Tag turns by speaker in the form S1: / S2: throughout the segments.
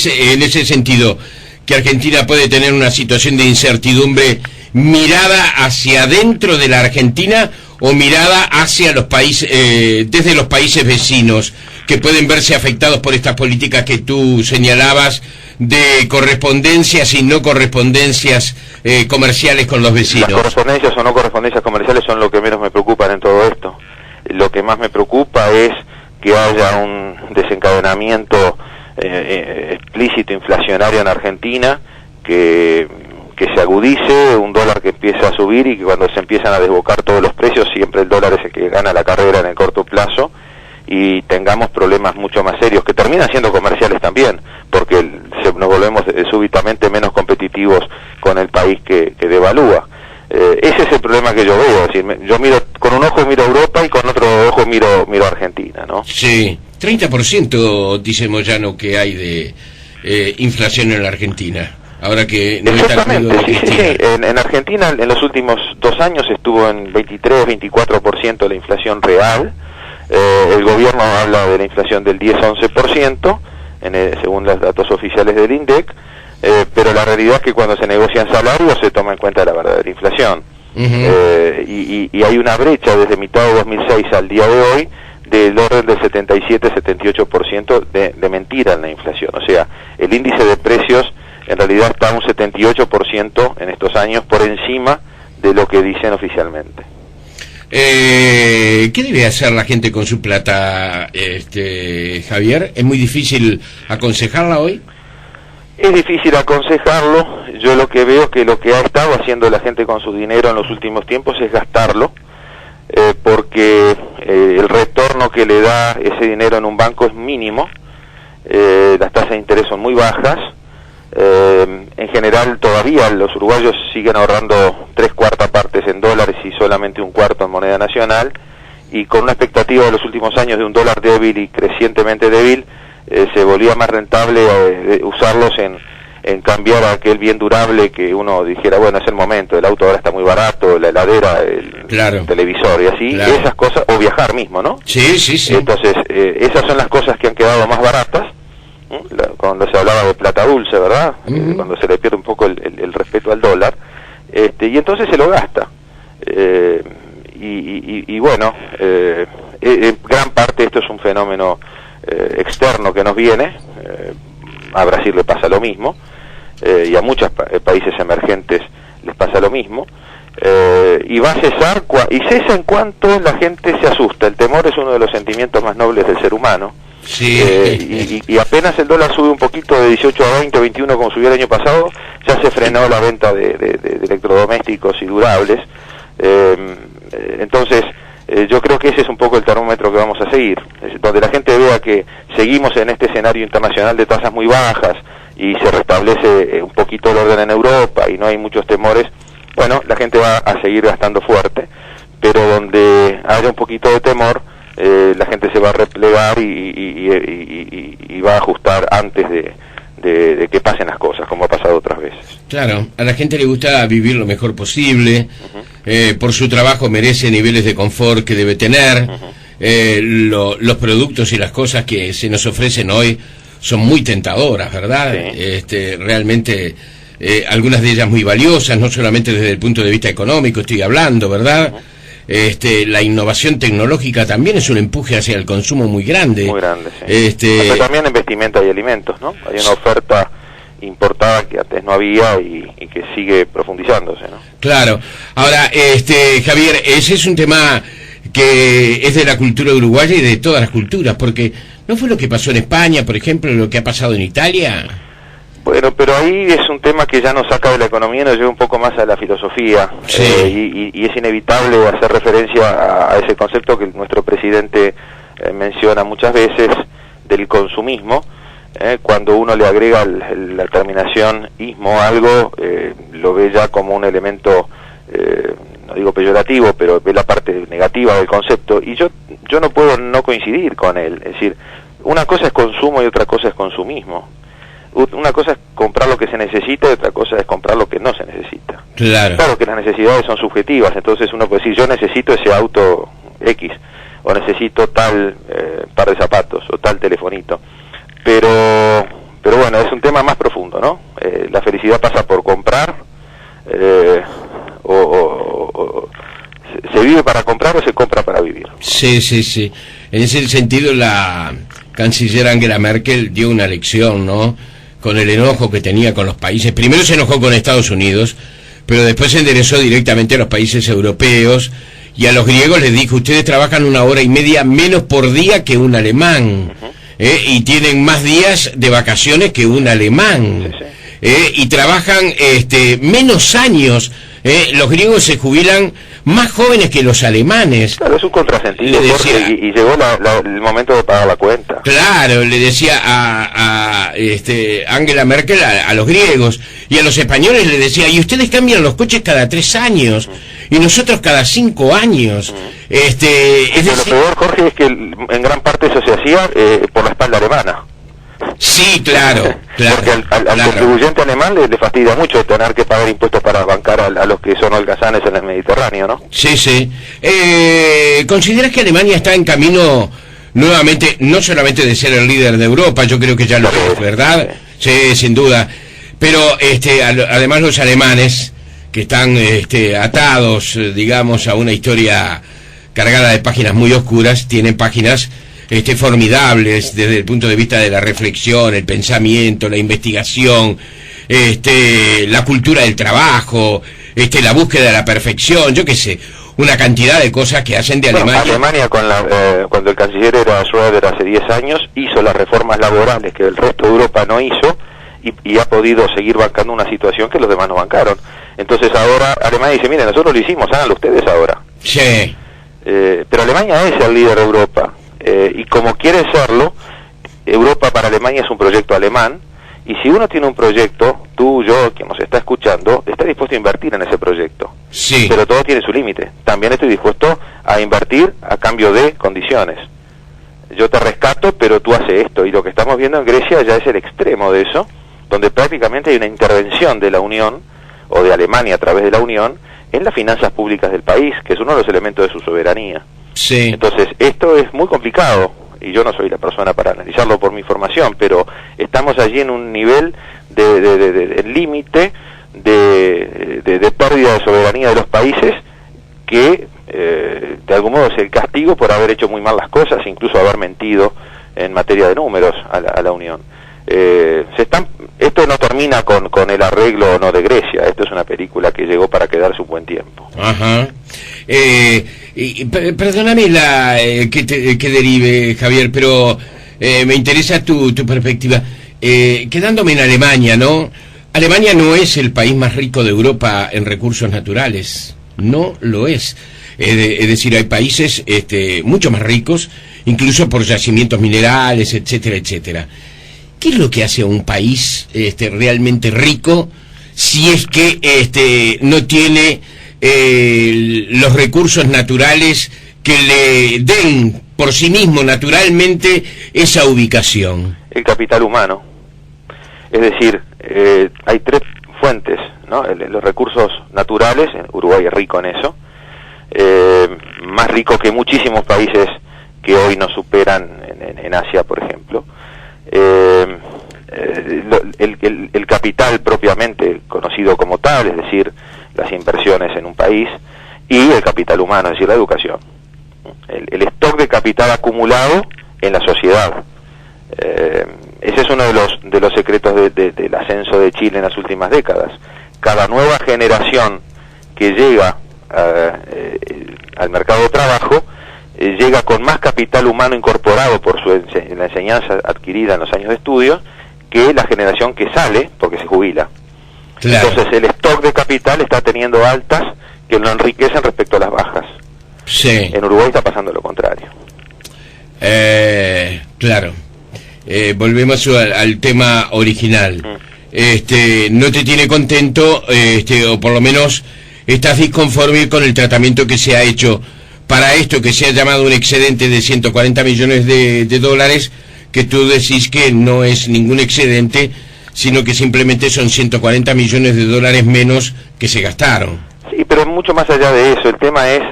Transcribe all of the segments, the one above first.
S1: ves en ese sentido que Argentina puede tener una situación de incertidumbre mirada hacia adentro de la Argentina o mirada hacia los países, desde los países vecinos, que pueden verse afectados por estas políticas que tú señalabas de correspondencias y no correspondencias comerciales con los vecinos?
S2: Las correspondencias o no correspondencias comerciales son lo que menos me preocupan en todo esto. Lo que más me preocupa es que haya un desencadenamiento explícito inflacionario en Argentina, que se agudice, un dólar que empieza a subir y que cuando se empiezan a desbocar todos los precios, siempre el dólar es el que gana la carrera en el corto plazo, y tengamos problemas mucho más serios, que terminan siendo comerciales también, porque nos volvemos súbitamente menos competitivos con el país que devalúa. Ese es el problema que yo veo, es decir, yo miro, con un ojo miro Europa y con otro ojo miro Argentina, ¿no?
S1: Sí, 30% dice Moyano que hay de inflación en la Argentina. Ahora que no
S2: exactamente, sí. En Argentina en los últimos 2 años estuvo en 23-24% la inflación real. El gobierno habla de la inflación del 10-11%, según los datos oficiales del INDEC, pero la realidad es que cuando se negocian salarios se toma en cuenta la verdadera inflación. Y hay una brecha desde mitad de 2006 al día de hoy del orden del 77-78% de mentira en la inflación. O sea, el índice de precios en realidad está un 78% en estos años por encima de lo que dicen oficialmente.
S1: ¿Qué debe hacer la gente con su plata, Javier? ¿Es muy difícil aconsejarla hoy?
S2: Es difícil aconsejarlo. Yo lo que veo es que lo que ha estado haciendo la gente con su dinero en los últimos tiempos es gastarlo, porque el retorno que le da ese dinero en un banco es mínimo, las tasas de interés son muy bajas. En general todavía los uruguayos siguen ahorrando 3/4 partes en dólares y solamente 1/4 en moneda nacional, y con una expectativa de los últimos años de un dólar débil y crecientemente débil, se volvía más rentable usarlos en cambiar aquel bien durable que uno dijera, bueno, es el momento, el auto ahora está muy barato, la heladera, el televisor y así, esas cosas, o viajar mismo, ¿no?
S1: Sí.
S2: Entonces, esas son las cosas que han quedado más baratas. Cuando se hablaba de plata dulce, ¿verdad? Cuando se le pierde un poco el respeto al dólar, y entonces se lo gasta. Y bueno, en gran parte esto es un fenómeno externo que nos viene. A Brasil le pasa lo mismo, y a muchos países emergentes les pasa lo mismo. Y va a cesar, y cesa en cuanto la gente se asusta. El temor es uno de los sentimientos más nobles del ser humano.
S1: Sí.
S2: Y apenas el dólar sube un poquito de 18 a 20, 21 como subió el año pasado, ya se frenó la venta de electrodomésticos y durables. Entonces, yo creo que ese es un poco el termómetro que vamos a seguir, donde la gente vea que seguimos en este escenario internacional de tasas muy bajas y se restablece un poquito el orden en Europa y no hay muchos temores. Bueno, la gente va a seguir gastando fuerte, pero donde haya un poquito de temor, la gente se va a replegar y va a ajustar antes de que pasen las cosas, como ha pasado otras veces.
S1: Claro, a la gente le gusta vivir lo mejor posible, por su trabajo merece niveles de confort que debe tener, los productos y las cosas que se nos ofrecen hoy son muy tentadoras, ¿verdad? Sí. Realmente algunas de ellas muy valiosas, no solamente desde el punto de vista económico estoy hablando, ¿verdad? La innovación tecnológica también es un empuje hacia el consumo muy grande.
S2: Muy grande, sí. Pero también en vestimenta y alimentos, ¿no? Hay una oferta importada que antes no había y que sigue profundizándose, ¿no?
S1: Claro. Ahora, Javier, ese es un tema que es de la cultura uruguaya y de todas las culturas, porque ¿no fue lo que pasó en España, por ejemplo, lo que ha pasado en Italia?
S2: Bueno, pero ahí es un tema que ya nos saca de la economía y nos lleva un poco más a la filosofía.
S1: Sí.
S2: Y es inevitable hacer referencia a ese concepto que nuestro presidente menciona muchas veces del consumismo. Cuando uno le agrega la terminación ismo a algo, lo ve ya como un elemento, no digo peyorativo, pero ve la parte negativa del concepto. Y yo no puedo no coincidir con él. Es decir, una cosa es consumo y otra cosa es consumismo. Una cosa es comprar lo que se necesita y otra cosa es comprar lo que no se necesita. Claro que las necesidades son subjetivas, entonces uno puede decir, yo necesito ese auto X, o necesito tal par de zapatos, o tal telefonito, pero Pero bueno, es un tema más profundo, ¿no? La felicidad pasa por comprar, ¿se vive para comprar o se compra para vivir?
S1: Sí, sí, sí. En ese sentido, la canciller Angela Merkel dio una lección, ¿no? Con el enojo que tenía con los países. Primero se enojó con Estados Unidos, pero después se enderezó directamente a los países europeos, y a los griegos les dijo: ustedes trabajan 1 hora y media menos por día que un alemán, y tienen más días de vacaciones que un alemán,
S2: Sí, sí.
S1: y trabajan menos años. Los griegos se jubilan más jóvenes que los alemanes.
S2: Claro, es un contrasentido,
S1: Le
S2: Jorge,
S1: decía-
S2: y llegó el momento de pagar la cuenta.
S1: Claro, le decía a Angela Merkel a los griegos, y a los españoles le decía: y ustedes cambian los coches cada 3 años, y nosotros cada 5 años. Es
S2: Pero lo
S1: decir,
S2: peor, Jorge, es que en gran parte eso se hacía por la espalda alemana.
S1: sí, claro,
S2: Porque al
S1: claro.
S2: contribuyente alemán le fastidia mucho tener que pagar impuestos para bancar a los que son holgazanes en el Mediterráneo, ¿no?
S1: Sí, sí. ¿Consideras que Alemania está en camino nuevamente, no solamente de ser el líder de Europa? Yo creo que ya lo es, ¿verdad? Sí, sin duda. Pero además los alemanes, que están atados, digamos, a una historia cargada de páginas muy oscuras, tienen páginas formidables desde el punto de vista de la reflexión, el pensamiento, la investigación, la cultura del trabajo, la búsqueda de la perfección, yo qué sé, una cantidad de cosas que hacen de
S2: Bueno,
S1: Alemania.
S2: cuando el canciller era Schröder hace 10 años, hizo las reformas laborales que el resto de Europa no hizo, y ha podido seguir bancando una situación que los demás no bancaron. Entonces ahora Alemania dice: miren, nosotros lo hicimos, háganlo ustedes ahora.
S1: Sí,
S2: Pero Alemania es el líder de Europa, y como quiere serlo, Europa para Alemania es un proyecto alemán, y si uno tiene un proyecto, tú, yo, quien nos está escuchando, está dispuesto a invertir en ese proyecto.
S1: sí.
S2: Pero todo tiene su límite. También estoy dispuesto a invertir a cambio de condiciones. Yo te rescato, pero tú haces esto. Y lo que estamos viendo en Grecia ya es el extremo de eso, donde prácticamente hay una intervención de la Unión, o de Alemania a través de la Unión, en las finanzas públicas del país, que es uno de los elementos de su soberanía.
S1: Sí.
S2: Entonces, esto es muy complicado, y yo no soy la persona para analizarlo por mi formación, pero estamos allí en un nivel de límite de pérdida de soberanía de los países, que de algún modo es el castigo por haber hecho muy mal las cosas, incluso haber mentido en materia de números a la Unión. Esto no termina con el arreglo o no de Grecia. Esto es una película que llegó para quedarse un buen tiempo.
S1: Ajá. Perdóname que derive, Javier, pero me interesa tu perspectiva. Quedándome en Alemania, ¿no? Alemania no es el país más rico de Europa en recursos naturales. No lo es. Es decir, hay países mucho más ricos, incluso por yacimientos minerales, etcétera, etcétera. ¿Qué es lo que hace a un país realmente rico si es que no tiene los recursos naturales que le den por sí mismo naturalmente esa ubicación?
S2: El capital humano. Es decir, hay 3 fuentes, ¿no? Los recursos naturales, Uruguay es rico en eso, más rico que muchísimos países que hoy nos superan en Asia, por ejemplo. El capital propiamente conocido como tal, es decir, las inversiones en un país, y el capital humano, es decir, la educación. El stock de capital acumulado en la sociedad. Ese es uno de los secretos del ascenso de Chile en las últimas décadas. Cada nueva generación que llega al mercado de trabajo llega con más capital humano incorporado por la enseñanza adquirida en los años de estudio que la generación que sale porque se jubila.
S1: Claro.
S2: Entonces el stock de capital está teniendo altas que lo enriquecen respecto a las bajas.
S1: Sí.
S2: En Uruguay está pasando lo contrario.
S1: Claro. Volvemos al tema original. No te tiene contento, o por lo menos estás disconforme con el tratamiento que se ha hecho para esto que se ha llamado un excedente de 140 millones de dólares, que tú decís que no es ningún excedente, sino que simplemente son 140 millones de dólares menos que se gastaron.
S2: Sí, pero mucho más allá de eso, el tema es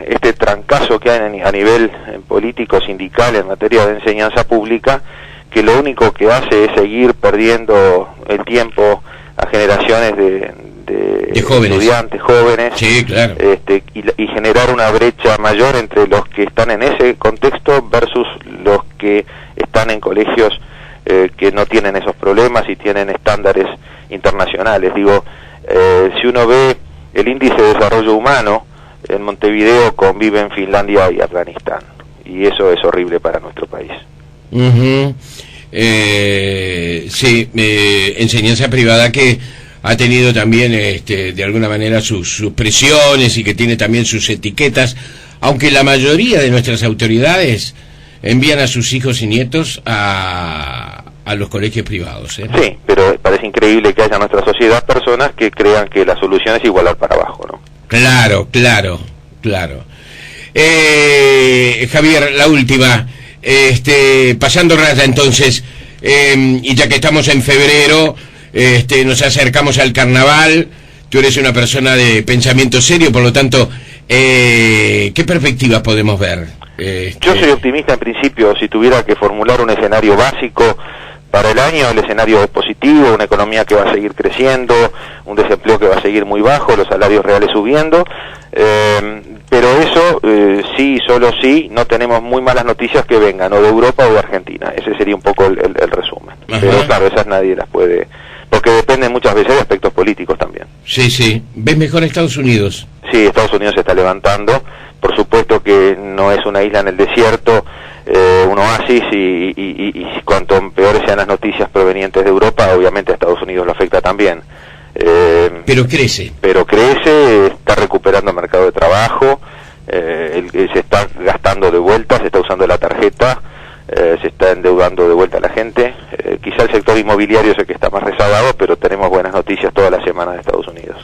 S2: este trancazo que hay a nivel político, sindical, en materia de enseñanza pública, que lo único que hace es seguir perdiendo el tiempo a generaciones de
S1: jóvenes.
S2: Estudiantes jóvenes,
S1: sí, claro.
S2: Y generar una brecha mayor entre los que están en ese contexto versus los que están en colegios que no tienen esos problemas y tienen estándares internacionales. Digo, si uno ve el índice de desarrollo humano, en Montevideo conviven Finlandia y Afganistán, y eso es horrible para nuestro país.
S1: Sí, enseñanza privada que ha tenido también de alguna manera sus presiones y que tiene también sus etiquetas, aunque la mayoría de nuestras autoridades envían a sus hijos y nietos a los colegios privados, ¿eh?
S2: Sí, pero parece increíble que haya en nuestra sociedad personas que crean que la solución es igualar para abajo, ¿no?
S1: Claro. Javier, la última, pasando raya entonces, y ya que estamos en febrero, nos acercamos al carnaval, tú eres una persona de pensamiento serio, por lo tanto, ¿qué perspectivas podemos ver?
S2: Yo soy optimista en principio. Si tuviera que formular un escenario básico para el año, el escenario es positivo, una economía que va a seguir creciendo, un desempleo que va a seguir muy bajo, los salarios reales subiendo, pero eso sí, solo sí, no tenemos muy malas noticias que vengan, o de Europa o de Argentina. Ese sería un poco el resumen.
S1: Ajá.
S2: Pero claro, esas nadie las puede, porque dependen muchas veces de aspectos políticos también.
S1: Sí. ¿Ves mejor Estados Unidos?
S2: Sí, Estados Unidos se está levantando. Por supuesto que no es una isla en el desierto, un oasis, y cuanto peores sean las noticias provenientes de Europa, obviamente a Estados Unidos lo afecta también.
S1: Pero crece.
S2: Está recuperando mercado de trabajo, se está gastando de vuelta, se está usando la tarjeta, se está endeudando de vuelta a la gente. Quizá el sector inmobiliario es el que está más rezagado, pero tenemos buenas noticias todas las semanas de Estados Unidos.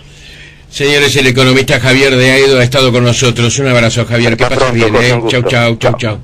S1: Señores, el economista Javier de Aedo ha estado con nosotros. Un abrazo, Javier. Que pases bien, ¿eh? Chau.